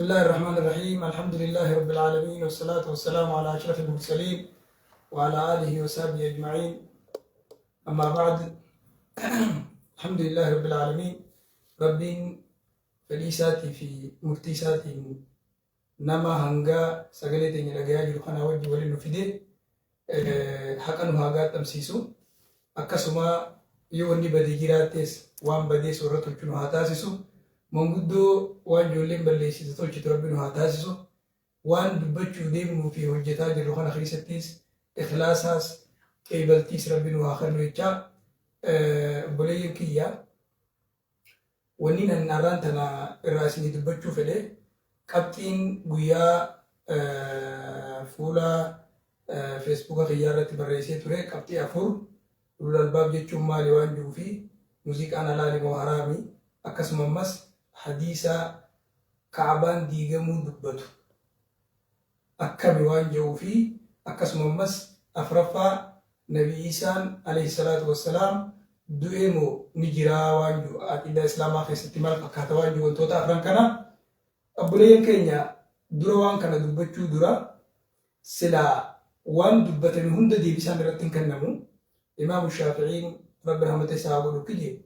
الله الرحمن الرحيم. الحمد لله رب العالمين، والصلاة والسلام على أشرف المرسلين وعلى آله وصحبه أجمعين. أما بعد، الحمد لله رب العالمين. ربين فليساتي في مرتيساتي نما هنگا سجلتي نلقيا جلخنا وجه ولي نفيده حقا نهاجات تمسيسو أكسما يوني بدي جراتيس وان بدي سورة الجنوها تاسسو منقدو وان جولين بليسي تطلع تربينو هاتاسسو وان دبتشو ديمو في وجهتا جلخنا خريستيس إخلاصاس كيبلتيس ربينو آخر نويتشا بولي كيا ونين الناران تنا الراسمي دبتشو فلي كابتن قويا فولا فيسبوك خيارة بريسي توري كابتن أفور لولا الباب جتشو مالي وانجو في موزيك أنا لالي وحرامي أكسم مس حديثا كعبان ديغمو دبتو أكبي وانجو في أكسم مس أفرفا نبي إيسان عليه الصلاة والسلام دوئمو نجرا وانجو إلا إسلاما خيستمال فكاتا وانجو وانتوتا أفرانكنا أبولين كينيا درا وان كان دبتشو درا سلا وان دبتن هند دي بسان رتن كنمو إمام الشافعين رب رحمة سابقو كجي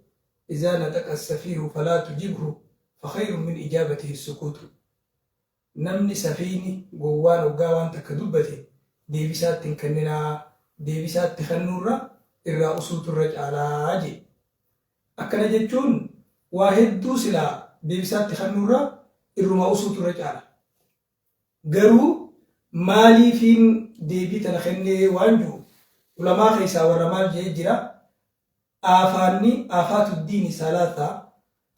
إذا نتك السفير فلا تجيبه فخير من إجابته السكوت. نمني سفيني قوان وقاوان تكدبتي دي بسات تنكننا دي بسات تخنورا إرى أصوت الرجال عاجي أكنا جتشون واحد دو سلا دي بسات تخنورا إرما أصوت الرجال قرو مالي فين دي بيتنا خني وانجو ولما خيسا ورمال جيجرا آفاني آفات الدين ثلاثة: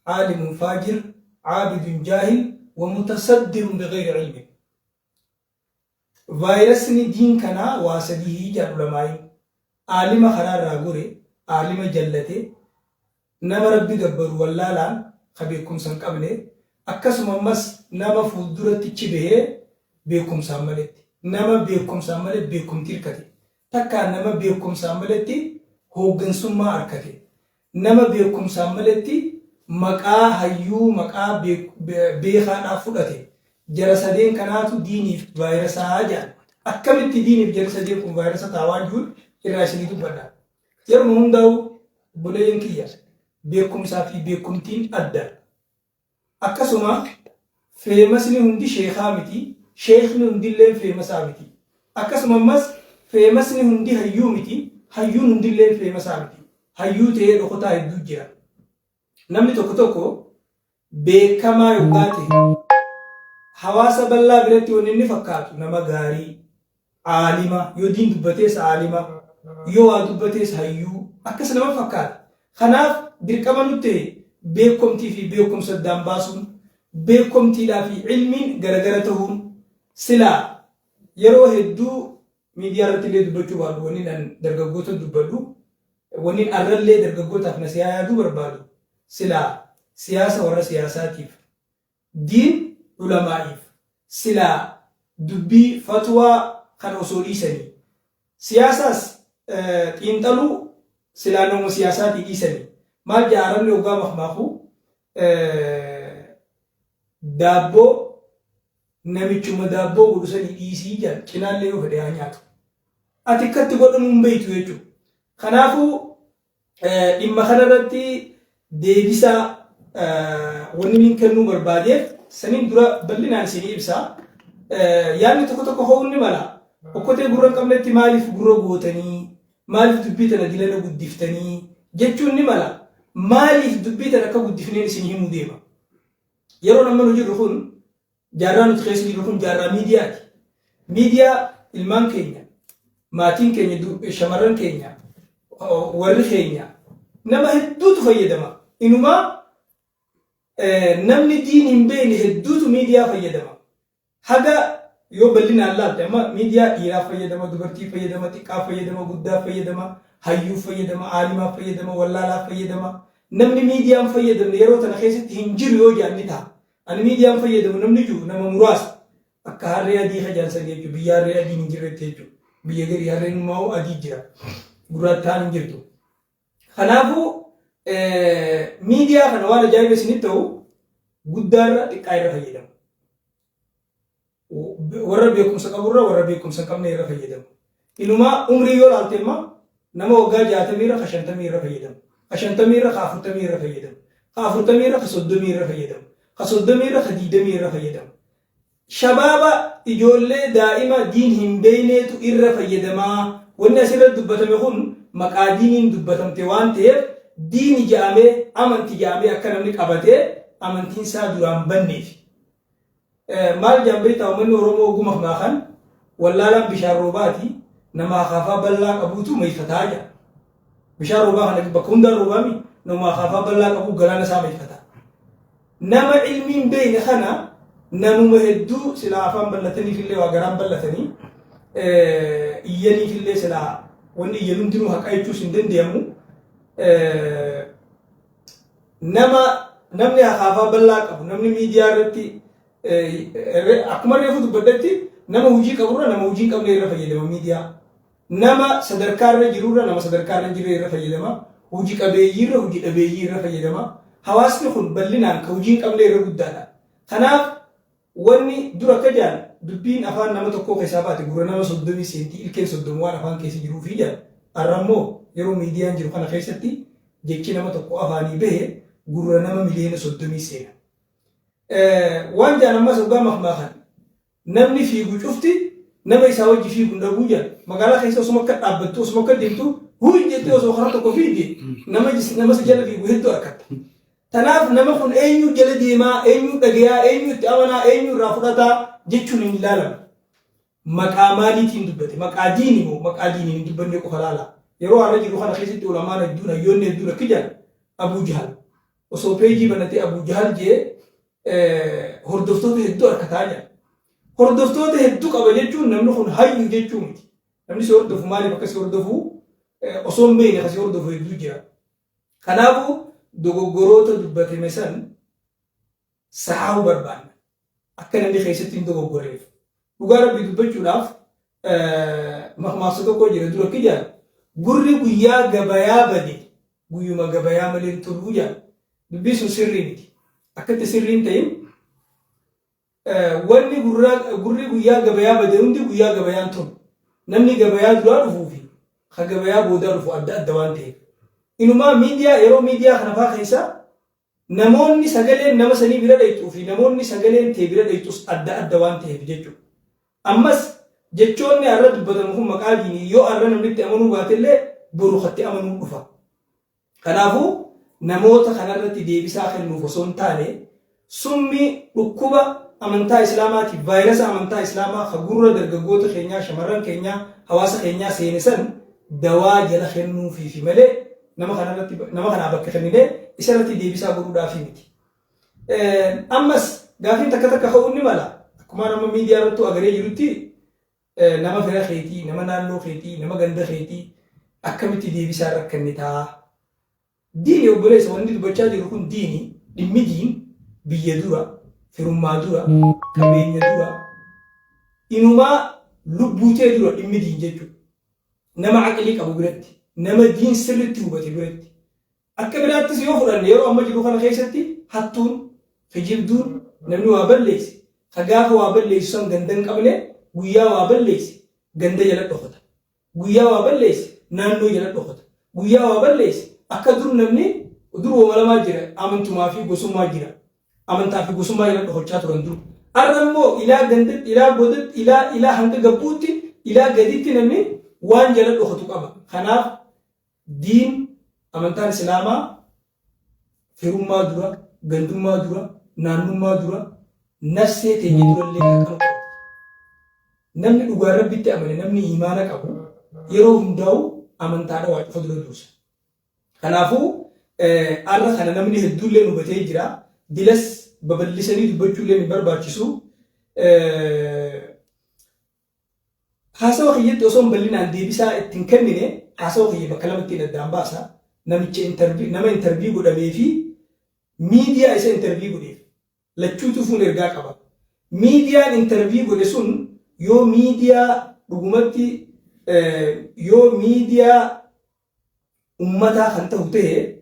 عالم فاجر، عابد جاهل، ومتصدر بغير علم. فيروسني دين كنا واسديه جار علماء عالم خرار راغوري عالم جلته نما ربي دبر ولا لا خبيكم سنقبله أكسم مس نما فودرة تجبه بيكم ساملت نما بيكم ساملت بيكم تركتي تكا نما بيكم ساملتي هوغن سما أركتي نما بيكم ساملتي مقا هيو مقا بيخان أفضتي جرسدين كاناتو ديني فيروس هاجان أكملت ديني بجرسدين كم فيروس تاواجون إراشني تبدا يرمون داو بولين كيا بيكم سافي بيكم تين أدى أكسما فيمسني هندي شيخامتي شيخني هندي لين فيمسامتي أكسما مس فيمسني هندي هيومتي هيون هندي لين فيمسامتي هيو تيه رخوتا هدو جرا نمني توكو توكو بكما يوغاتي حواسا بلا برتي ونني فكاتو نما غاري عالمة يو دين دبتيس عالمة يو دبتيس هيو أكس نما فكات خناف بركما نتي بيكم تي في بيكم صدام باسون بيكم تي لا في علم غرغرتهم سلا يرو هدو ميديا رتلي دبتو بادو ونين درغغوتو دبلو ونين أرلي درغغوتا فنسيا دو بربادو سلا سياسة ورا سياساتيف دين علمائيف سلا دبي فتوى خان أصولي سني سياسة تنتلو سلا نوم سياسات إيساني ما جارن لوغا مخماخو دابو نميچوما دابو ودسني إيسي جان كنان ليو فديا نياتو أتكت تقول مبيتو يجو خنافو إما خنرتي ديبسا ونمين كنو بربادير سنين درا بلنا سيني إبسا يعني تكو هوني ملا وكتي غورن قبلتي مالف غورو غوتني مالف دبيتنا ديلنا غدفتني جچوني ملا مالف دبيتنا كغدفني سيني موديما يرو نما نجي رخون جاران تخيسني رخون جارا ميديا المان كينيا ماتين كينيا شمران كينيا ورل كينيا نما هدو تفيدما إنما نمني دين بين هدوت ميديا فيدما حاجة يو بلنا الله تما ميديا إيرا فيدما دبرتي فيدما تكا فيدما غدا فيدما هيو فيدما عالما فيدما ولا لا فيدما نمني ميديا فيدما يرو تنخيست هنجر يو جانتا أنا ميديا فيدما نمني جو نما مراس أكهر يدي خجان سجيجو بيار يدي نجرة تيجو بيجر يارين ماو أدي جرا غراتان نجرتو خنافو ميديا كان وانا جاي بس نتو قدر تكاير فيدم warra beekumsa qaburra warra beekumsa hin qabne irra fayyadamu. Inumaa umrii yoo laalte immoo nama waggaa 60 irra 50 irra fayyadamu. 50 irra 40 irra fayyadamu. 40 irra 30 irra fayyadamu. 30 irra 20 irra fayyadamu. Shabaaba ijoollee daa'ima diin hin beeyneetu irra fayyadamaa. Wanni asirratti dubbatame kun maqaa diiniin dubbatamte waan ta'eef diini jaamee amantii jaamee akka namni qabatee amantiin isaa duraan banneef. Maal jaambee ta'u manni Oromoo ogummaa maakan wallaalaan bishaan roobaati nama akaafaa bal'aa qabuutu meeffataa jira. Bishaan roobaa kana bakka hundaan roobaami nama akaafaa bal'aa qabu galaana isaa meeffata. Nama ilmiin beeyne kana namuma hedduu silaa afaan bal'ataniif illee waa garaan bal'atanii iyyaniif illee silaa wanni iyyan hundinuu haqa jechuus hin danda'amu. Namni akaafaa bal'aa qabu namni miidiyaa irratti akkuma reefu dubbaddetti nama hojii qaburra nama hojii qabne irra fayyadama miidiyaa. Nama sadarkaa irra jirurra nama sadarkaa irra jiru irra fayyadama. Hojii qabeeyyiirra hojii dhabeeyyii irra fayyadama. Hawaasni kun bal'inaan ka hojii qabne irra guddaadha. Kanaaf wanni dura akka jaan dubbiin afaan nama tokkoo keessaa baate gurra nama 30 seentii ilkeen 30 waan afaan keessa jiruu fi jaan arrammoo yeroo miidiyaan jiru kana keessatti jechi nama tokko afaanii bahe gurra nama miliyoona 30 seena. Waan jaan ammas hoggaa mahmaakan namni fiigu cufti nama isaa wajji fiigu dhabuu jaan magaalaa keessa osuma akka dhaabbattu osuma akka deemtu huun jettee osoo karaa tokko fiige nama jala fiigu hedduu harkatta. Tanaaf nama kun eenyu jala deemaa, eenyu dhagayaa, eenyu itti amanaa, eenyu irraa fudhataa jechuun hin ilaalamu. Maqaa maaliitiin dubbate? Maqaa diini moo maqaa diiniin hin dubbanne qofa laala. Yeroo har'a jiru kana keessatti ulamaan hedduun hayyoonni hedduun akka jiran Abuu Jahal. Osoo peejii banatee Abuu Jahal jee hordoftoota hedduu harkataa jira. Hordoftoota hedduu qaba jechuun namni kun hayyu jechuu miti. Namni si hordofu maaliif akka si hordofu osoo hin beekne akka si hordofu hedduu jira. Kanaafuu dogoggoroota dubbatame san saa'uu barbaanna. Akka namni keessatti hin dogoggorreef. Dhugaa Rabbii dubbachuudhaaf mahmaasa tokko jira dura akka jaan gurri guyyaa gabayaa bade guyyuma gabayaa malee turuu jaan dubbii sun sirrii miti. Akkatti sirriin ta'in wanni gurri guyyaa gabayaa bade hundi guyyaa gabayaan turu. Namni gabayaa duraa dhufuu fi ka gabayaa boodaa dhufu adda adda waan ta'eef. Inumaa miidiyaa yeroo miidiyaa kana faa keessa namoonni sagaleen nama sanii bira dhayxuu fi namoonni sagaleen tee bira dhayxus adda adda waan ta'eef jechuudha. Ammas jechoonni har'a dubbatamu kun maqaa diinii yoo har'a namni itti amanuu baatellee boru katti amanuu dhufa. Kanaafuu namoota kanarratti deebisaa kennuuf osoo hin taane summi dhukkuba amantaa islaamaatiif vaayirasa amantaa islaamaa ka gurra dargaggoota keenyaa shamarran keenyaa hawaasa keenyaa seene san dawaa jala kennuufiifi malee nama kanaa bakka kennine isarratti deebisaa godhuudhaaf miti. Ammas gaafiin takka takka ka'uun ni mala. Akkuma nama miidiyaa irratti agaree jirutti nama fira keetii, nama naannoo keetii, nama ganda keetii akkamitti deebisaa rakkannitaa. Diini obboleessa wanti dubbachaa jiru kun diini dhimmi diin biyya dura, firummaa dura, qabeenya dura, inumaa lubbuutee dura dhimmi diin jechuudha. Nama aqlii qabu biratti. Nama diin sirriitti hubate biratti. Akka biraattis yoo fudhanne yeroo amma jiru kana keessatti hattuun, kijibduun namni waa balleesse. Ka gaafa waa balleessu san ganda hin qabne guyyaa waa balleesse ganda jala dhokata. Guyyaa waa balleesse naannoo jala dhokata. Guyyaa waa balleesse akka dur namni dur wamalamaa jira amantumaa fi gosummaa jira. Amantaa fi gosummaa jala dhokachaa turan dur. Arra immoo ilaa gandatti, ilaa godatti, ilaa hanga gabbuutti, ilaa gaditti namni waan jala dhokatu qaba. Kanaaf diin amantaan islaamaa firummaa dura, gandummaa dura, naannummaa dura, nafsee teenya durallee kan qabu. Namni dhugaa Rabbitti amane, namni imaana qabu yeroo hundaa'u amantaadha waa cufa dura dursa. Kanaafuu arra kana namni hedduullee hubatee jira. Dilas babal'isanii dubbachuullee ni barbaachisu. Haasawa kiyyatti osoo bal'inaan deebisaa ittiin kennine haasawa kiyya bakka lamatti addaan baasa. Nama intervii godhamee fi miidiyaa isa intervii godheef lachuutu fuun ergaa qaba. Miidiyaan intervii godhe sun yoo miidiyaa dhugumatti yoo miidiyaa ummataa kan ta'u ta'e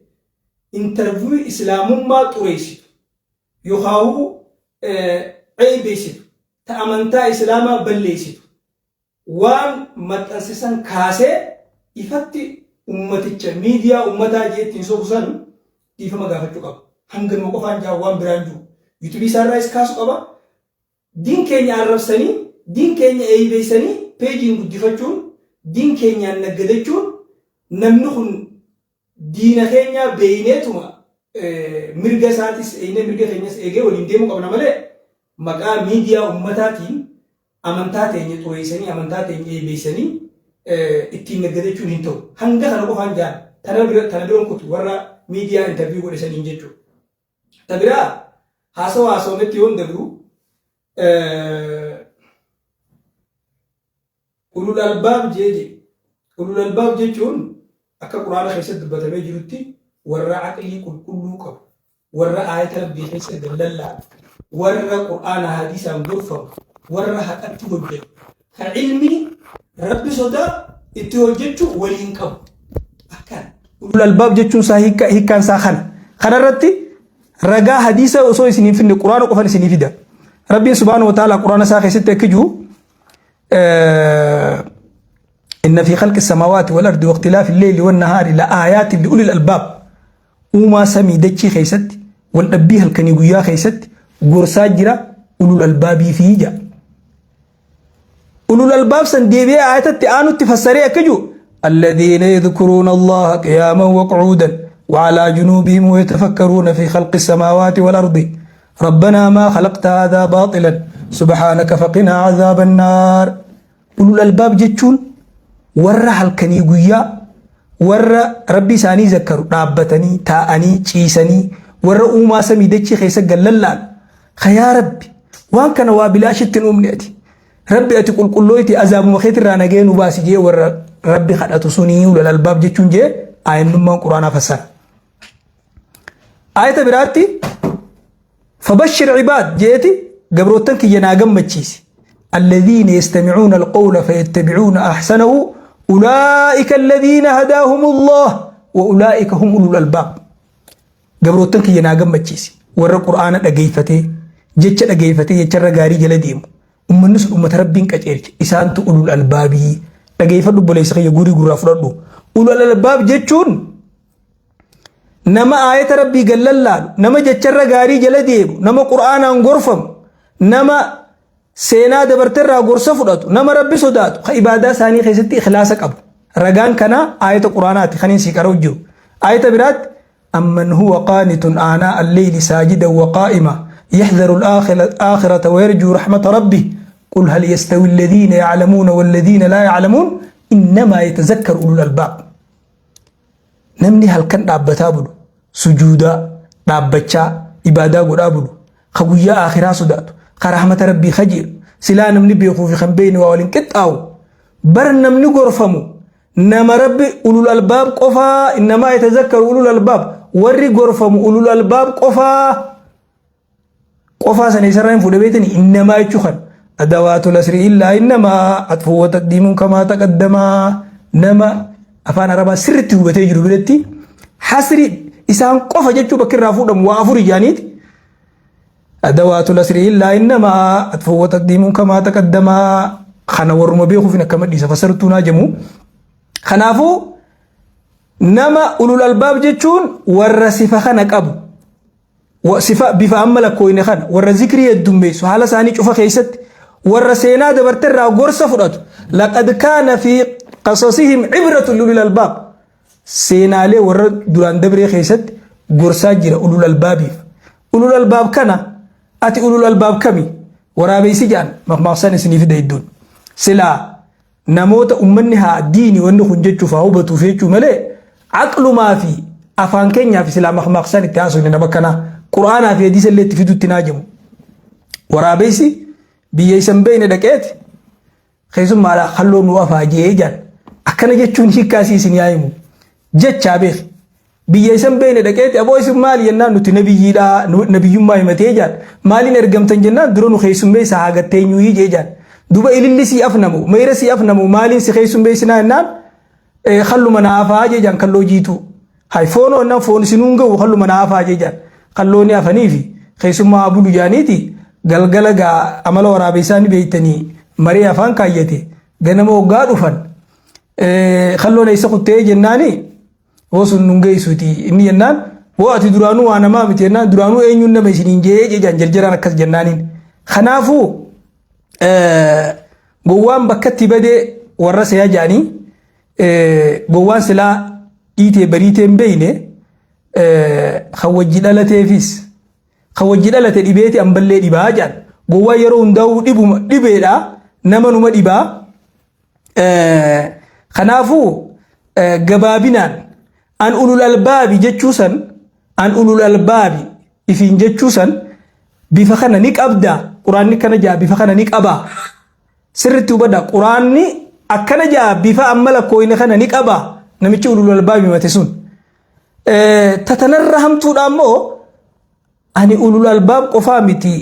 intervii islaamummaa xureessitu yookaan ceebeessitu تأمنتا إسلاما بليسيت وان متأسسا كاسي إفتي أمتك ميديا أمتا جيت تنسوكسن إفما غافتو قب هنگن وقفان جاوان برانجو يوتيوبي سار رايس كاسو قبا دين كينيا عرب سني دين كينيا أيبي سني بيجين قد فتشون دين كينيا نقدتشون نمنخن دين كينيا بينيتما مرغا ساتيس اينه مرغا كينيا ايغي ولين ديمو قبنا ملي مقا ميديا امتاتين امنتاتين تويسني امنتاتين ايبيسني اتين نقدتشون هنتو هنگا خنا قفان جان تنبيرون كنت ورا ميديا انترفيو ودسن انجتشو تبرا هاسو متيون دبرو أولو الألباب جيجي أولو الألباب جيجون أكا قرآن خيسد دبتمي جرتي ورا عقلي كل قب ورا آية ربي خيسد دللا ورا قرآن حديثا مغرفا ورا حقات وجه علمي ربي صدا اتوجهتو ولين قب أكان أولو الألباب جيجون هي كان ساخن خنرتي رجا حديثا وصوي سنين في القرآن وقفل سنين في ده ربي سبحانه وتعالى قرآن ساخي ستة كجو إن في خلق السماوات والأرض واختلاف الليل والنهار لآيات لأولي الألباب وما سمي دجي خيست والأبيه الكنيقيا خيست قرصاجرة أولو الألباب فيه جاء أولو الألباب سنديبيا آيات التآنو التفسرية كجو الذين يذكرون الله قياما وقعودا وعلى جنوبهم ويتفكرون في خلق السماوات والأرض ربنا ما خلقت هذا باطلا سبحانك فقنا عذاب النار أولو الألباب جتشون ورّا هالكنيقيا ورّا ربي ساني ذكروا رابطني تاءني تشيسني ورّا أوما سمي دتشي خيسا قللان خيا ربي وان كان وابلا شتن أمنيتي ربي أتقول قلويتي أزاب مخيط رانجين وباسي جي ورّا ربي خلقت سني أولو الألباب جتشون جي آية نمان قرآن فسر آية براتي فبشر عباد جيتي قبروتن كي يناقم مجيسي الذين يستمعون القول فيتبعون أحسنه أولئك الذين هداهم الله وأولئك هم أولو الألباب قبروتن كي يناقم مجيسي ورى القرآن لقيفتي جتش لقيفتي يجر غاري جلديم الناس أمة ربين كجيرج إسانت أولو الألباب لقيفت بليس خي يقولي قرى فرده أولو الألباب جتشون نما آية ربي قال الله نما جتشر غاري جلديم نما قرآن غرفم نما سينا دبرتر غرسة فرده نما ربي صدات عبادة ثاني خيستي إخلاصك أبو رجان كنا آية قرآنات خنين سيكروجو آية برات أمن هو قانت آناء الليل ساجدا وقائما يحذر الآخرة ويرجو رحمة ربه قل هل يستوي الذين يعلمون والذين لا يعلمون إنما يتذكر أولو الألباب نمني هل كان دابتا سجودا دابتشا إبادة قد خبويا آخرة صدات خرحمة ربي خجير سلا نمني بيخو في خنبين وولين كتاو بر نمني غرفمو نما ربي أولو الألباب قفا إنما يتذكر أولو الألباب وري غرفمو أولو الألباب قفا سنسرين فدبيتني إنما يتشخن أدوات الأسر إلا إنما أطفو وتقديم كما تقدم نما أفان ربا سرتي وبتجرب بلتي حسري إسان قفا جتشو بكر رافودم وافور جانيت أدوات الأسر إلا إنما أطفو وتقديم كما تقدم خنا ورما بيخو فينا كما دي فسرتونا جمو خنافو نما أولو الألباب جتشون ورسف خنك أبو وصفة بفعمل كوين خان ورذكري الدمبي سهالة ساني شوفا خيست ورسينا دبرتر غرسة فرات لقد كان في قصصهم عبرة لأولي الألباب سينا لي ورد دوران دبري خيست غرسة جرى أولو الألباب أولو الألباب كان أتي أولو الألباب كمي ورابي سجان مقصان سنيف دايدون سلا نموت أمنها ديني وأنه خنجتشو فهوبتو فيتشو ملي عقل ما في أفان كينيا في سلا مقصان التعاصل نبكنا قرآن في حديث اللي تفيدو التناجم ورابيسي بيسن بين دكات خيسم مالا خلون وافا جيجان أكنا جتشون هكاسي سنيايمو جتشا بيخ بيسن بين دكات أبو اسم مالي ينان نتو نبي يما يمتيجان مالي نرقم تنجنان درونو خيسم بيسا حاقت تينيوي جيجان دوبا إلي سي أفنمو ميرا سي أفنمو مالي سي خيسم بيسنا ينان خلو منافا جيجان خلو جيتو هاي فونو أنان فون سنونغو خلو منافا جيجان خلوني أفنيفي خيسما أبو جانيتي galgala gaa amala waraabessaanii beeytanii marii afaan kaayyate ganama waggaa dhufan kalloon eessa kuttee jennaani osun nungeessuti inni jennaan woo ati duraanuu waa namaa miti jennaan duraanuu eenyuun nama isiniin jee jejaan jarjaraan akkas jennaaniin kanaafuu gowwaan bakkatti badee warra seeyaa jaanii gowwaan silaa dhiitee bariitee hin beeyne khawajji dhalateefis khawajji dhalate dhibeeti amballee dhibaa jaan gowwaan yeroo hundaa'uu dhibeedha nama numa dhibaa kanaafuu gabaabinaan an ulul albaabi jechuusan an ulul albaabi ifiin jechuusan bifa kana ni qabda quraanni kana jaa bifa kana ni qaba sirritti hubadha quraanni akkana jaa bifa amma lakkooyne kana ni qaba namichi ulul albaabi mate sun tatanarra hamtuudha ammoo ani ulul albaab qofaa miti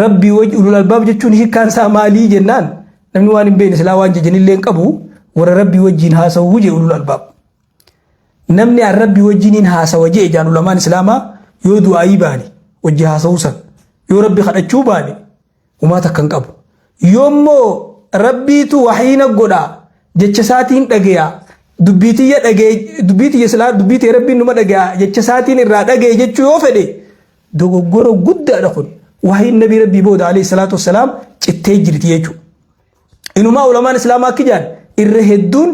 rabbii wajji ulul albaab jechuun hiikkaan isaa maalii jennaan namni waan hin beekne silaa waan jejanillee hin qabu warra rabbii wajjiin haasawuu jee ulul albaab namni an rabbii wajjiin haasawa jee jaan ulamaan islaamaa yoo du'aayii baani wajji haasawuu san yoo rabbi kadhachuu baani umaa takkan qabu yoommoo rabbiitu wahiina godha jecha isaatiin dhagaya dubbiitiyya dhagee dubbiitiyya silaa dubbiitiyya rabbiin numa dhagaya jecha isaatiin irraa dhagee jechuu yoo fedhe dogoggora guddaadha kun wahiin nabii rabbii booda alayhi salaatu wassalaam cittee jirti jechuudha. Inumaa ulamaan islaamaa akka jaan irra hedduun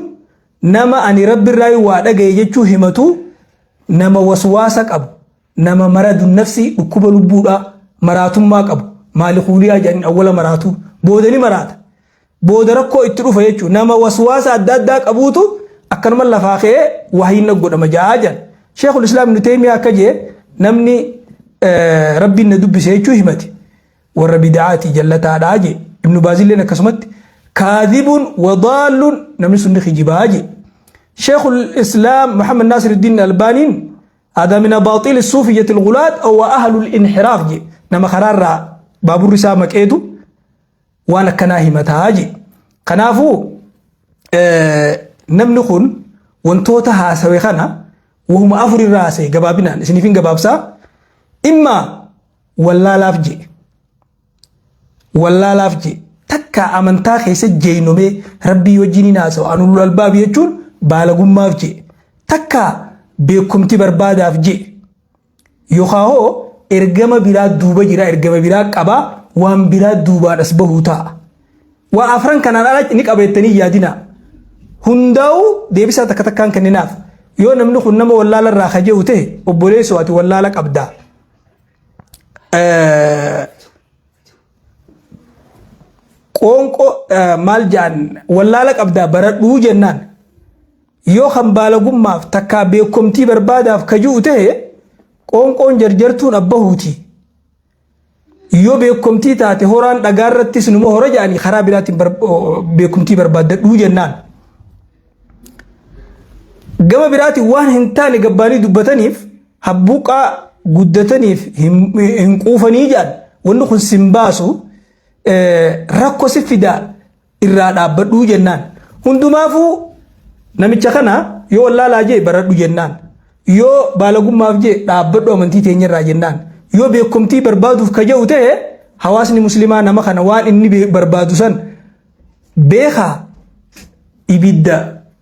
nama ani rabbi irraa waa dhagaye jechuu himatu nama waswaasa qabu nama maradu nafsi dhukkuba lubbuudha maraatummaa qabu maali kuuliyaa jedhanii awwala maraatu booda ni maraata booda rakkoo itti dhufa jechuudha nama waswaasa adda addaa qabuutu akkanuma lafaa ka'ee wahiin godhama ja'a jedhan sheekul islaam ibnu taymiyaa akka jee namni rabbiin na dubbise jechuu himati warra bid'aati jallataadhaa jee ibnu baazilleen akkasumatti kaadhibun wadaalun namni sunni kijibaa jee sheekul islaam muhammad naasir iddiin albaaniin هذا من أباطيل الصوفية الغلاة أو أهل الانحراف جي نما خرارا بابور رسامة كيدو وانا كناهي متاجي كنافو نمنخون وانتوتها سويخانا وهم أفر الراسي قبابنا سنفين قبابسا إما ولا لافجي ولا لافجي تكا أمنتا خيس جينومي ربي وجيني ناسو أنو الباب يجون بالغم مافجي تكا beekumti barbaadaaf je yookaan ergama biraa duuba jira ergama biraa qaba waan biraa duubaadhas bahuu ta'a waan afran kanaan ala ni qabeettanii yaadina hundaa'u deebisaa takka takkaan kenninaaf yoo namni kun nama wallaala irraa kaje'u ta'e obboleessoo ati wallaala qabda qoonqoo maal jaan wallaala qabda baradhuu jennaan yoo kan baalagummaaf takkaa beekumtii barbaadaaf kajuu ta'e qoonqoon jarjartuun abbahuuti yoo beekumtii taate horaan dhagaarrattis numa hora jedhanii karaa biraatiin beekumtii barbaaddadhuu jennaan gama biraatiin waan hin taane gabbaanii dubbataniif habbuuqaa guddataniif hin quufanii jedhan wanni kun sin baasu rakkoo si fidaa irraa dhaabbadhuu jennaan hundumaafuu namicha kana yoo wallaalaa jee baradhu jennaan yoo baalagummaaf jee dhaabbadhu amantii teenyarraa jennaan yoo beekumtii barbaaduuf kaja'u ta'e hawaasni muslimaa nama kana waan inni barbaadu san beekaa ibidda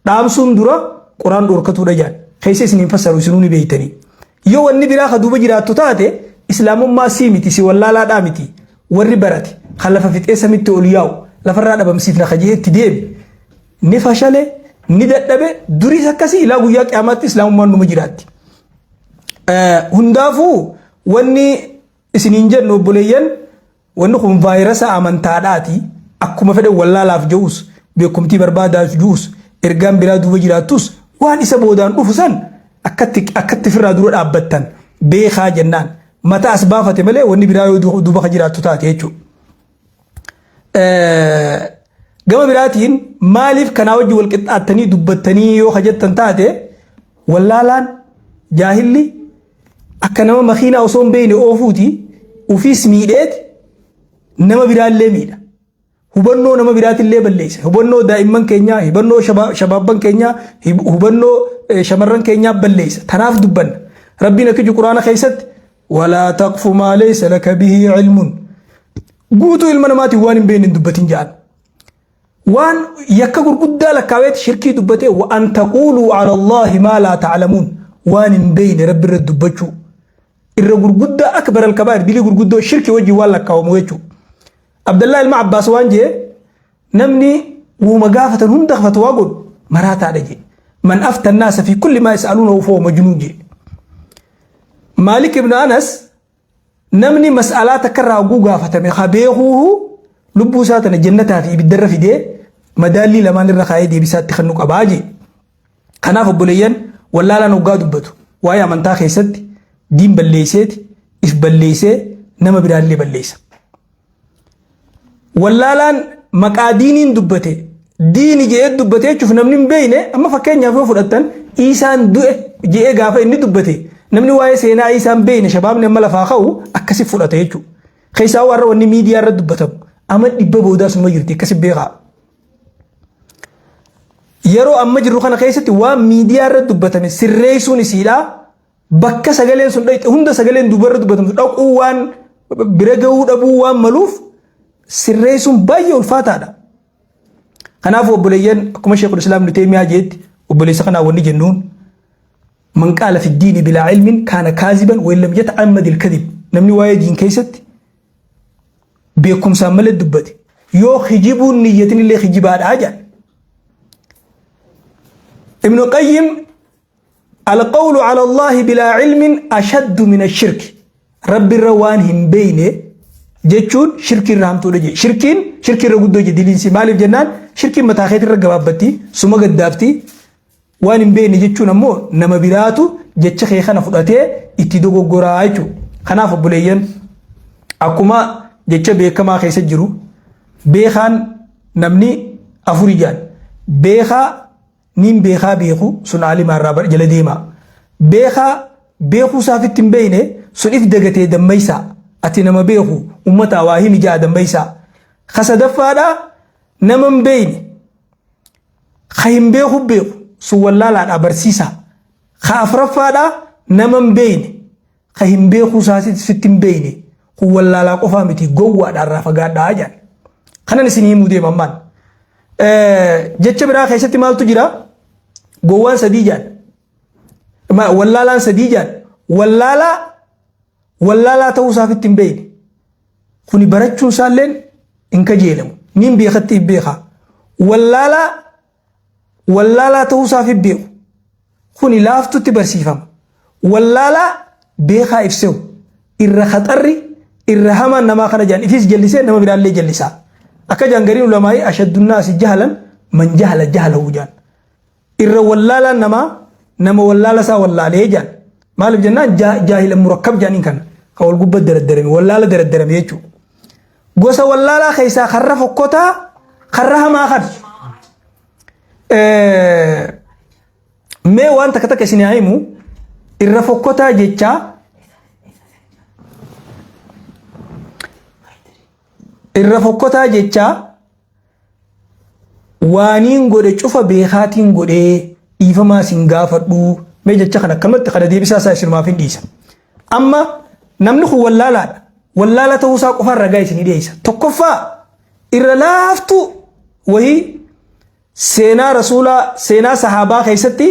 dhaamsuun dura quraan dhorkatuudha jaan keessa isiniin fassaru isinuu ni beeytanii yoo wanni biraa ka duuba jiraattu taate islaamummaa sii miti si wallaalaadhaa miti warri barate kan lafa fixee samitti ol yaa'u lafarraa dhabamsiifna kajee itti deemi ni fashale ni dadhabe duris akkasii ilaa guyyaa qiyaamaatti islaamummaan numa jiraatti hundaafuu wanni isiniin jennu obboleeyyan wanni kun vaayirasa amantaadhaati akkuma fedhe wallaalaaf je'us beekumtii barbaadaaf je'us ergaan biraa duuba jiraattus waan isa boodaan dhufu san akkatti firraa dura dhaabbattan beekaa jennaan mataa as baafate malee wanni biraa yoo duuba ka jiraattu taate jechuudha. gama biraatiin maaliif kanaa wajji wal qixxaattanii dubbattanii yoo hajjattan taate wallaalaan jaahilli akka nama makiinaa osoo hin beekne oofuuti ufiis miidheeti nama biraallee miidha hubannoo nama biraatillee balleessa hubannoo daa'imman keenyaa hubannoo shabaabban keenyaa hubannoo shamarran keenyaa balleessa tanaaf dubbanna rabbiin akka quraana keessatti walaa taqfu maa laysa laka bihi ilmun guutuu ilma namaati waan hin beekne dubbatin jaan waan yakka gurguddaa lakkaawet shirkii dubbatee wa an taquluu ala allahi maa laa ta'lamuun waan hin beekne rabbi irra dubbachuu irra gurguddaa akbar alkabaa'ir dilii gurguddoo shirkii wajji waan lakkaawamu jechuu Abdullah ilma Abbaas waan jee namni wuma gaafatan hunda fatwaa godhu maraataadha jee man afta annaasa fi kulli maa yas'aluunahu fahuwa majnuun jee Maalik ibn Anas namni mas'alaa takkarraa oguu gaafatame beekuuhu lubbuu isaa tana jannataa fi ibiddarra fidee madaallii lamaan irra kaayee deebisaatti kan nu qabaa jee kanaaf obboleeyyan wallaalaan hoggaa dubbatu waa'ee amantaa keessatti diin balleesseeti if balleessee nama biraallee balleessa wallaalaan maqaa diiniin dubbate diini jee dubbate jechuuf namni hin beekne amma fakkeenyaaf yoo fudhattan Iisaan du'e jee gaafa inni dubbate namni waa'ee seenaa Iisaan beekne shabaabni amma lafaa ka'u akkasi fudhata jechuudha keessaa warra wanni miidiyaa irra dubbatamu amma dhibba boodaa suma jirti akkasi beekaa yeroo amma jirru kana keessatti waan miidiyaa irra dubbatame sirreessuun isiidhaa bakka sagaleen sun dhayxe hunda sagaleen dubarra dubbatamu dhaquu waan bira gahuu dhabuu waan maluuf sirreessuun baay'ee ulfaataadha kanaaf obboleeyyan akkuma Sheekul Islaam Ibn Taymiyaa jeetti obboleessa kanaa wanni jennuun man qaala fi diini bilaa ilmin kaana kaaziban wa illam yata'ammad al-kadhib namni waa'ee diin keessatti beekumsaan malee dubbate yoo hijibuun niyyatin illee hijibaadhaa jedhan Ibn Qayyim القول على الله بلا علم أشد من الشرك رب الروان هم بينه جتشون شرك الرحمة ولا شرك الرجودو جديلين سمال الجنان شرك متاخيت الرجبابتي سما قدابتي وان هم بينه جتشون أمو نما براتو جتش خيخنا فضاته اتدوغو غرايتو خناف بوليين أكما جتش بيكما خيس الجرو بيخان نمني أفوريجان بيخا نيم بيخا بيخو سن عالم الرابر جلديما بيخا بيخو سافت بينه سن إفدقته دميسا أتنما بيخو أمتا واهي مجا دميسا خسدفادا نمم بين خيم بيخو بيخو سوالالا أبرسيسا خافرفادا نمم بين خيم بيخو ساسد فتن بينه هو اللالا قفامتي قوة الرافقات داجان خنا نسيني مودي ممان جتش برا خيستي مال تجرا قوان سديجان ما واللالان سديجان واللالا توصف التنبين خوني براتشو سالين انك جيلم نين بيختي بيخا واللالا توصف البيخ خوني لافتو تبرسيفم واللالا بيخا افسو إر خطري إر هما نما خرجان إفيس جلسين نما بدال لي جلسا أكا جانغرين علماء أشد الناس جهلا من جهل جهله جان إر واللالا نما واللالا سا واللالا جان مالب جنان جاهل مركب جانين كان قول قبة درم واللالا درم يجو قوسا واللالا خيسا خرف القطا خرها ما خرج مي وان تكتك سنعيمو إر فقطا جيتشا irra fokkotaa jecha waaniin godhe cufa beekaatiin godhe dhiifamaa sin gaafadhu mee jecha kana akkamatti kana deebisaa isaa isirmaaf hin dhiisa amma namni kun wallaalaadha wallaala ta'uusaa qofaan ragaa isinii dhiyeessa tokkoffaa irra laaftu wahii seenaa rasuulaa seenaa sahaabaa keessatti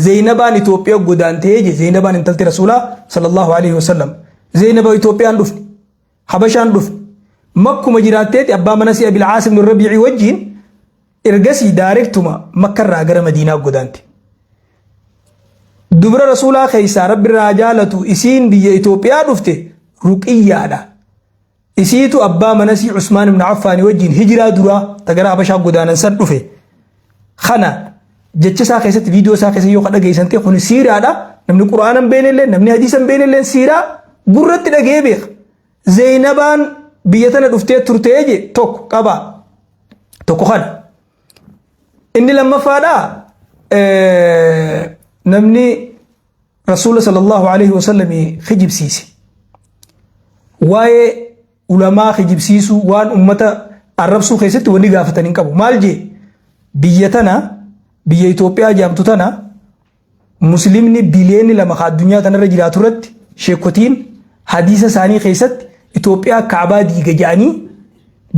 Zaynabaan Itoophiyaa godaantee je Zaynabaan intalti rasuulaa sallallahu alaihi wasallam Zaynabaa Itoophiyaan dhufte habashaan dhufte makkuma jiraatteeti abbaa mana si Abil Aas ibn Rabiici wajjin ergasii daarektuma makkarraa gara Madiinaa godaante dubra rasuulaa keessaa rabbi irraa jaalatu isiin biyya Itoophiyaa dhufte Ruqiyyaadha isiitu abbaa mana si Usmaan ibn Affaan wajjin hijiraa duraa tagara habashaa godaanan san dhufe khana jecha isaa keessatti viidiyoo isaa keessatti yoo dhageessante kun siiraadha namni quraanaan beelellee namni hadiisaan beelellee siiraa gurratti dhagee beeka Zaynabaan biyya tana dhuftee turtee je tokko qaba tokko kana inni lammaffaadha namni rasuula sallallahu alaihi wasallam khijibsiise waa'ee ulamaa khijibsiisu waan ummata arrabsuu keessatti wanni gaafatan hin qabu maal je biyya tana biyya Itoophiyaa jaamtu tana muslimni biliyoonni lama addunyaa tanarra jiraatu irratti sheekotiin hadiisa isaanii keessatti Itoophiyaa kaabaa diiga jedhanii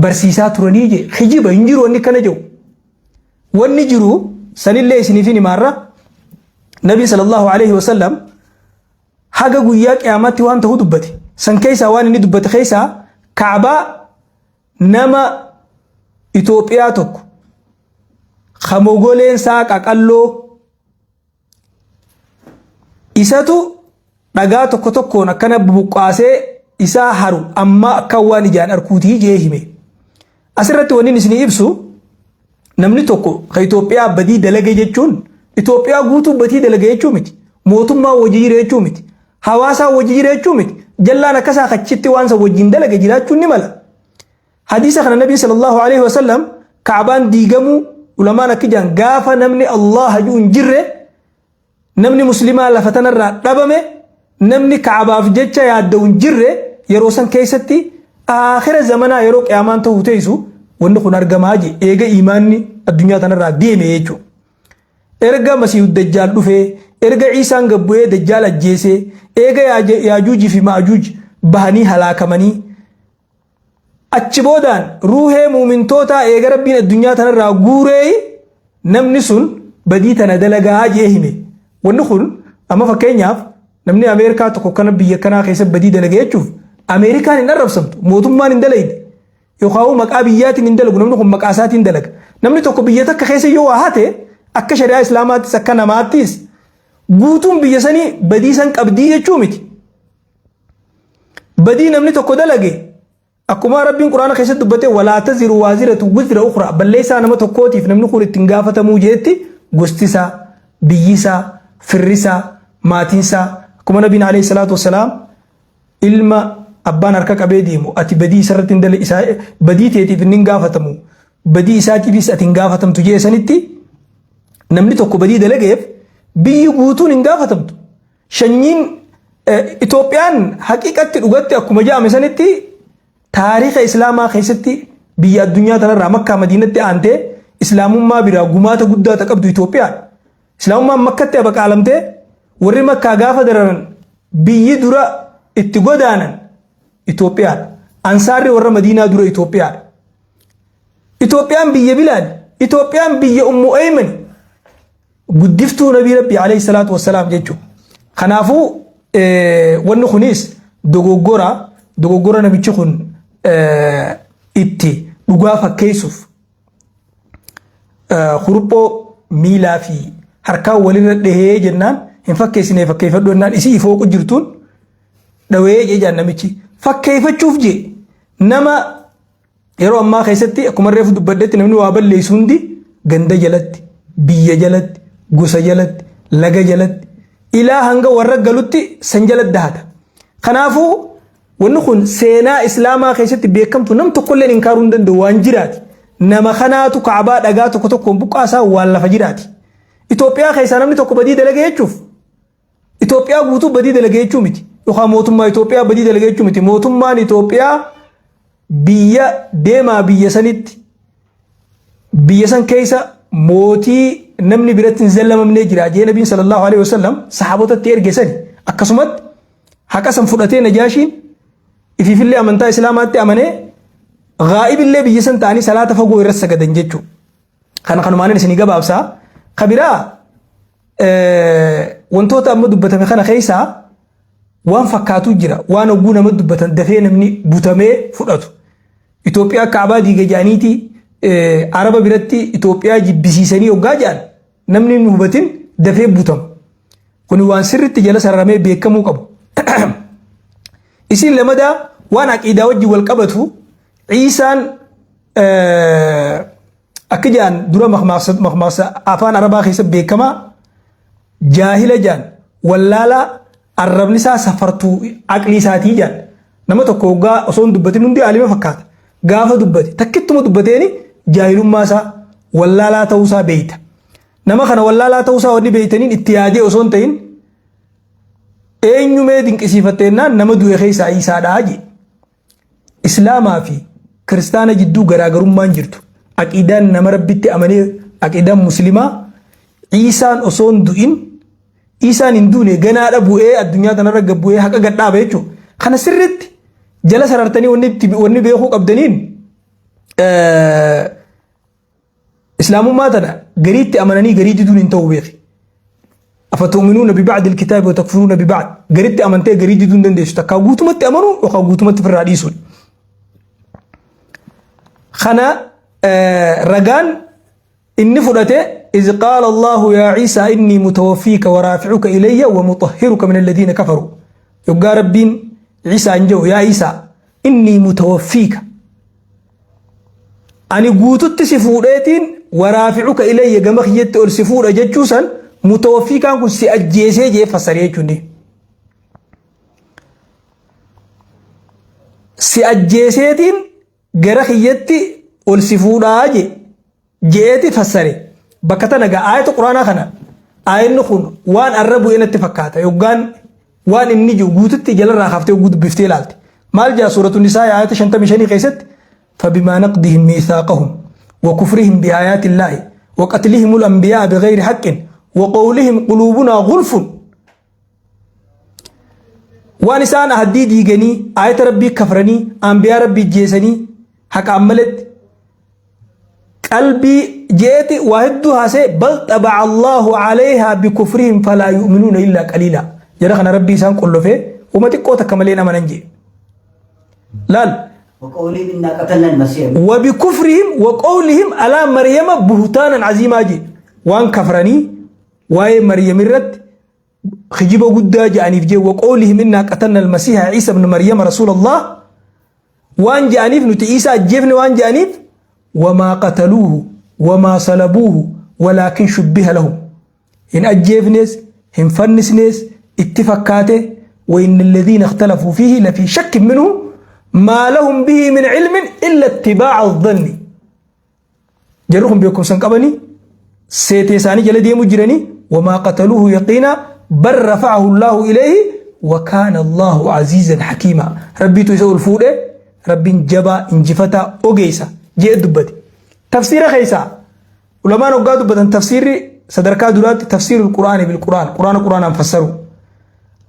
barsiisaa turanii je hijiba hin jiru wanni kana jiru. Wanni jiru sanillee isiniif himaarra Nabi sallallahu alaihi wasallam haga guyyaa qiyaamatti waan ta'u dubbate. San keessa waan inni dubbate keessa kaabaa nama Itoophiyaa tokko khamogoleen saa qaqalloo isatu dhagaa tokko tokkoon akkana bubuqqaasee isaa haru amma akka waan ijaan arkuutii jee hime. Asirratti wanni isinii ibsu namni tokko ka Itoophiyaa badii dalage jechuun Itoophiyaa guutuu badii dalage jechuu miti. Mootummaa wajji jira jechuu miti. Hawaasaa wajji jira jechuu miti. Jallaan akkasaa kachitti waan sa wajjin dalage jiraachuun ni mala. Hadiisa kana Nabi sallallahu alaihi wasallam kaabaan diigamu ulamaan akkijaan gaafa namni Allah hajuu hin jirre namni muslimaa lafa tanarraa dhabame namni kaabaaf jecha yaadda'u hin jirre yeroo san keessatti aakhira zamanaa yeroo qiyaamaan ta'u teessu wanni kun argamaa je eega iimaanni addunyaa tanarraa deeme jechuudha. Erga Masiihu Dajjaal dhufee erga Ciisaan gabbu'ee Dajjaal ajjeesee eega Yaajuujii fi Maajuuj bahanii halaakamanii achi boodaan ruuhee muumintoota eega rabbiin addunyaa tanarraa guuree namni sun badii tana dalagaa jee hime. Wanni kun amma fakkeenyaaf namni Ameerikaa tokko kana biyya kanaa keessa badii dalage jechuuf Ameerikaan hin arrabsamtu mootummaan hin dalayne yookaan maqaa biyyaatiin hin dalagu namni kun maqaa isaatiin dalaga. Namni tokko biyya takka keessa yoo haate akka shari'aa islaamaattis akka namaattis guutuun biyya sanii badii san qabdii jechuu miti. Badii namni tokko dalage akkuma rabbiin quraana keessatti dubbate walaa taziru waaziratu wizra ukhra balleessaa nama tokkootiif namni kun ittiin gaafatamuu jeetti gostisaa biyyisaa firrisaa maatiinsaa akkuma nabiin alayhi salaatu wassalaam ilma abbaan harka qabee deemu ati badii isarratti badii teetiif inni hin gaafatamu badii isaatiifis ati hin gaafatamtu jee sanitti namni tokko badii dalageef biyyi guutuun hin gaafatamtu. Shanyiin Itoophiyaan haqiiqatti dhugatti akkuma jedhame sanitti taariikha islaamaa keessatti biyya addunyaa tanarraa Makkaa Madiinatti aantee islaamummaa biraa gumaata guddaa qabdu Itoophiyaan. Islaamummaan Makkatti abaqaalamtee warri Makkaa gaafa dararan biyyi dura itti godaanan Itoophiyaan. Ansaarri warra Madiinaa dura Itoophiyaan. Itoophiyaan biyya bilaad. Itoophiyaan biyya Ummu Ayman. Guddiftuu Nabii Rabbii alayhi salaatu wassalaam jechuudha. Kanaafuu wanni kunis dogoggora namichi kun itti dhugaa fakkeessuuf kuruphoo miilaa fi harkaa walirra dhahee jennaan hin fakkeessine fakkeeffadhu jennaan isii fooqu jirtuun dhawee jejaan namichi fakkeeffachuuf je nama yeroo ammaa keessatti akkuma reefu dubbaddetti namni waa balleessu hundi ganda jalatti biyya jalatti gosa jalatti laga jalatti ilaa hanga warra galutti san jalatti dahata. Kanaafuu wanni kun seenaa islaamaa keessatti beekamtu nam tokkolleen inkaaruu hin danda'u waan jiraati. Nama kanaatu kaabaa dhagaa tokko tokkoon buqqaasaa waan lafa jiraati. Itoophiyaa keessaa namni tokko badii dalagee jechuuf Itoophiyaa guutuu badii dalagee jechuu miti. Yookaan mootummaa Itoophiyaa badii dalagee jechuu miti. Mootummaan Itoophiyaa biyya deemaa biyya sanitti biyya san keessa mootii namni biratti hin zallamamnee jira jee nabiin sallallahu alaihi wasallam sahaabotatti erge sani akkasumatti haqa san fudhatee Najaashiin ififillee amantaa islaamaatti amanee gaa'ibillee biyya san ta'anii salaata fagoo irratti sagadan jechuudha. Kanumaan isinii gabaabsaa kabiraa wantoota amma dubbatame kana keessaa waan fakkaatu jira waan oguu nama dubbatan dafee namni butamee fudhatu. Itoophiyaa kaabaa diiga jaaniitii Araba biratti Itoophiyaa jibbisiisanii hoggaa jedhan namni hin hubatin dafee butamu. Kuni waan sirriitti jala sararamee beekamuu qabu. Isin lamadaa waan aqiidaa wajji wal qabatu Ciisaan akka jedhan dura maqmaasa afaan Arabaa keessa beekamaa jaahila jedhan wallaalaa arrabni isaa safartuu aqlii isaatii jedhan nama tokko hoggaa osoo hin dubbatin hundi aalima fakkaata. Gaafa dubbate takkittuma dubbateeni jaahilummaa isaa wallaalaa ta'uu isaa beeyta. Nama kana wallaalaa ta'uu isaa wanni beeytaniin itti yaadee osoo hin ta'in eenyumee dinqisiifatteenaan nama du'e keessaa Iisaadhaa je. Islaamaa fi kiristaana jidduu garaagarummaan jirtu. Aqiidaan nama rabbitti amanee aqiidaan muslimaa Iisaan osoo hin du'in Iisaan hin duune ganaadha bu'ee addunyaa kanarra gabbu'ee haqa gadhaaba jechuudha. Kana sirriitti jala sarartanii wanni beekuu qabdaniin islaamummaa tana gariitti amananii garii diduun hin ta'u beeki. أفتؤمنون ببعض الكتاب وتكفرون ببعض قريت أمنتي قريت دون دندش تكا غوتمت أمنوا وكا غوتمت في الرئيسون خنا رجان إن فرته إذ قال الله يا عيسى إني متوفيك ورافعك إلي ومطهرك من الذين كفروا يبقى ربين عيسى أنجو يا عيسى إني متوفيك أني قوتت سفورتين ورافعك إلي قمخ يتأل سفور أججوسا متوفي كان كن سي أجيسي جي فسريه جندي سي أجيسيتين غرخيتي والسفودا جي جيتي فسري بكتنا غا آية القرآن خنا آية نخون وان الربو إن اتفكاتا يوغان وان النجو قوتت جلال راخفتي وقوت بفتي لالتي مال جاء سورة النساء آية شنطة مشاني قيست فبما نقضهم ميثاقهم وكفرهم بآيات الله وقتلهم الأنبياء بغير حق وقولهم قلوبنا غلف وانسان هدي ديغني آية ربي كفرني أنبياء ربي جيسني حق عملت قلبي جيتي وهدوها سي بل طبع الله عليها بكفرهم فلا يؤمنون إلا قليلا جرخنا ربي سان قلو فيه وما تقوتك كمالين أما ننجي لال وقولهم إنا قتلنا المسيح وبكفرهم وقولهم على مريم بهتانا عظيما جي وان كفرني واي مريم الرد خجيبه قد جانيف جي وقولهم إنا قتلنا المسيح عيسى بن مريم رسول الله وان جانيف نتي عيسى جيفن وان جانيف وما قتلوه وما صلبوه ولكن شبه لهم إن أجيفنس هم فنسنس اتفاقاته وإن الذين اختلفوا فيه لفي شك منه ما لهم به من علم إلا اتباع الظن جرهم بيكم سنقبني سيتي ساني جلدي مجرني وما قتلوه يقينا بل رفعه الله إليه وكان الله عزيزا حكيما ربي تسول فوده ربي جبا انجفتا اوغيسا جي دبتي تفسير خيسا علماء نقاد بدن تفسير صدركا دولات تفسير القرآن بالقرآن قرآن فسروا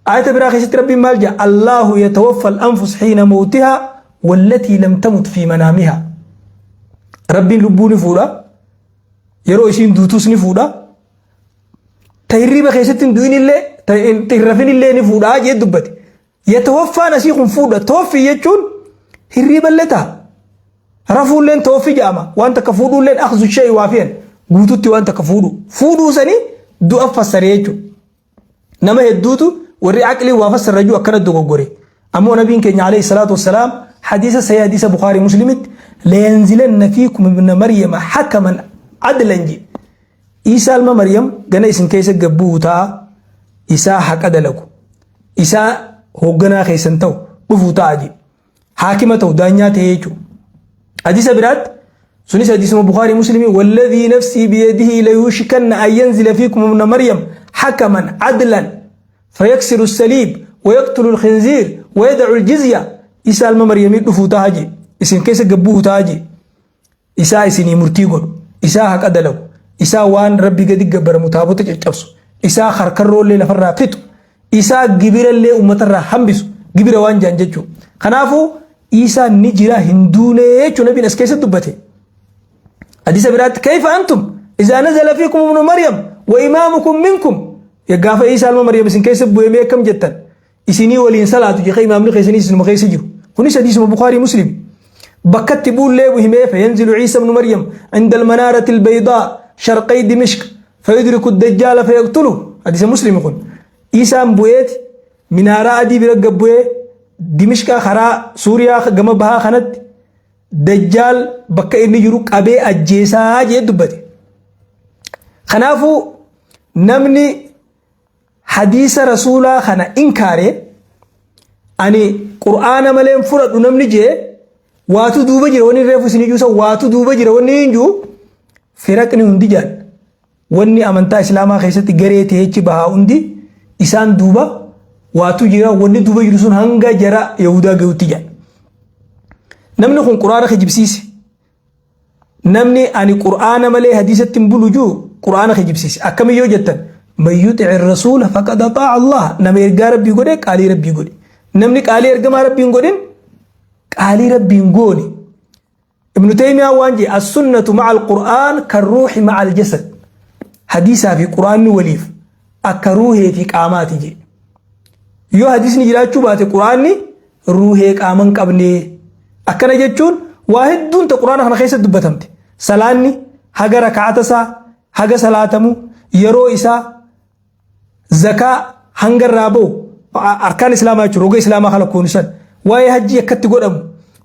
آية برا خيسة ربي مالجا الله يتوفى الأنفس حين موتها والتي لم تمت في منامها ربي لبوني فودا يرو إشين دوتوس نفودا تهريب خيسة دوين اللي تهرفين اللي نفودا جي دبتي يتوفى نسيخ فودا توفي يجون هريب اللي تا رفو لين توفي جاما وانت كفودو لين أخذ الشيء وافين قوتوتي وانت كفودو فودو سني دو أفسر يجو نما هدوتو وري عقلي وافسر رجو أكنا دو غوري أمو نبي كان عليه الصلاة والسلام حديث سي حديث بخاري مسلم لينزلن فيكم ابن مريم حكما عدلا جي إيسا الما مريم غنا اسم كيس قبوتا إيسا حق عدلكو إيسا هوغنا خيسنتو بفوتا جي حاكمة دانيا تهيجو حديث برات سنس حديث بخاري مسلم والذي نفسي بيده ليوشكن أن ينزل فيكم ابن مريم حكما عدلا فيكسر السليب ويقتل الخنزير ويدع الجزية إسا المريم يدفو تاجي إسن كيس قبوه تاجي إسا إسني مرتيقون إسا حق أدلو إسا وان ربي قد قبر متابطة جبسو إسا خركرو اللي لفرها فتو إسا قبير اللي أمتر حنبسو قبير وان جانججو خنافو إسا نجرا هندوني چو نبي نسكيس الدبته حديث برات كيف أنتم إذا نزل فيكم ابن مريم وإمامكم منكم يقاف إيسا المريم إسن كيس بويمي كم جتا إسني ولين صلاة جي خيم أمني خيسني إسن مخيس جيرو كونيس حديث بخاري مسلم بكت بول لي وهمي فينزل عيسى بن مريم عند المنارة البيضاء شرقي دمشق فيدرك الدجال فيقتله حديث مسلم يقول إيسا بويت منارة أدي برقب بويت دمشق خرا سوريا قم بها خند دجال بكا إني جرو قبي أجيسا جي دبتي خنافو نمني حديث رسولا خنا إنكاري أني قرآن ملين فرد نمني جي واتو دوبا جيرا وني ريفو سنجوسا واتو دوبا جيرا وني ينجو فرقني هندي جان وني أمنتا إسلاما خيستي غريتي هيتي بها هندي إسان دوبا واتو جيرا وني دوبا جيرسون هنگا جرا يهودا غوتي جان نمني خون قرآن خجبسيسي نمني أني قرآن ملي حديثة تنبولو جو قرآن خجبسيسي أكمي يو جتن من يطع الرسول فقد أطاع الله نمي إرقى ربي قولي قالي ربي قولي نمني قالي إرقى ما ربي قولين قالي ربي نقولي ابن تيمية وانجي السنة مع القرآن كالروح مع الجسد حديثها في قرآن وليف أكروه في قاماتي جي يو حديث نجرات شبات قرآن روحي قامان قبني أكنا جتشون واحد دون تقرآن خنا خيسة دبتمت سلاني حقا ركعتسا حقا سلاتمو يرو إسا زكاة هنگر رابو أركان إسلام أجو روغي إسلام خلقون شد واي حجي يكت قدم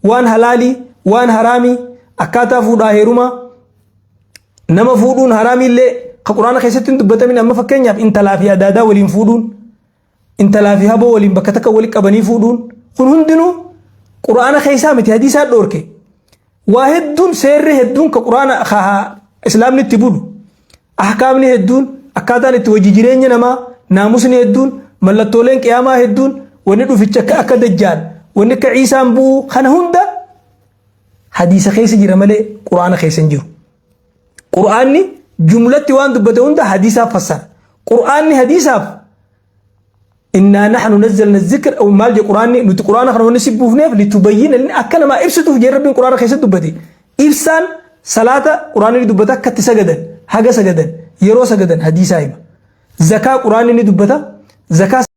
وان حلالي وان حرامي أكاتا فودا هيروما نما فودون حرامي اللي قرآن خيسة دبتمين أما فكين ياب انت لا في أدادا ولين فودون انت لا في هبو ولين بكتك ولك أبني فودون خن هندنو قرآن خيسة متي حديثات دوركي واحد دون سير هدون كقرآن خاها إسلام نتبولو أحكام هدون أكاتا نتوجي جيرين نما ناموس هدون ملتولين قياما هدون وندو في تشك أكا دجال ونك عيسى بو خن هندا حديث خيسة جيرا ملي قرآن خيسة جيرو قرآن جملة وان دبته هندا حديثة فسر قرآن حديثة إنا نحن نزلنا الذكر أو مال جي قرآن نتي قرآن خنا نسيبه فنيف لتبين لنا أكل ما إفسده في ربين قرآن خيسة دبتي إفسان صلاة قرآن دبته كت سجدا حاجة سجدا يرو سجدا حديثة زكاة قرآن دبته زكاة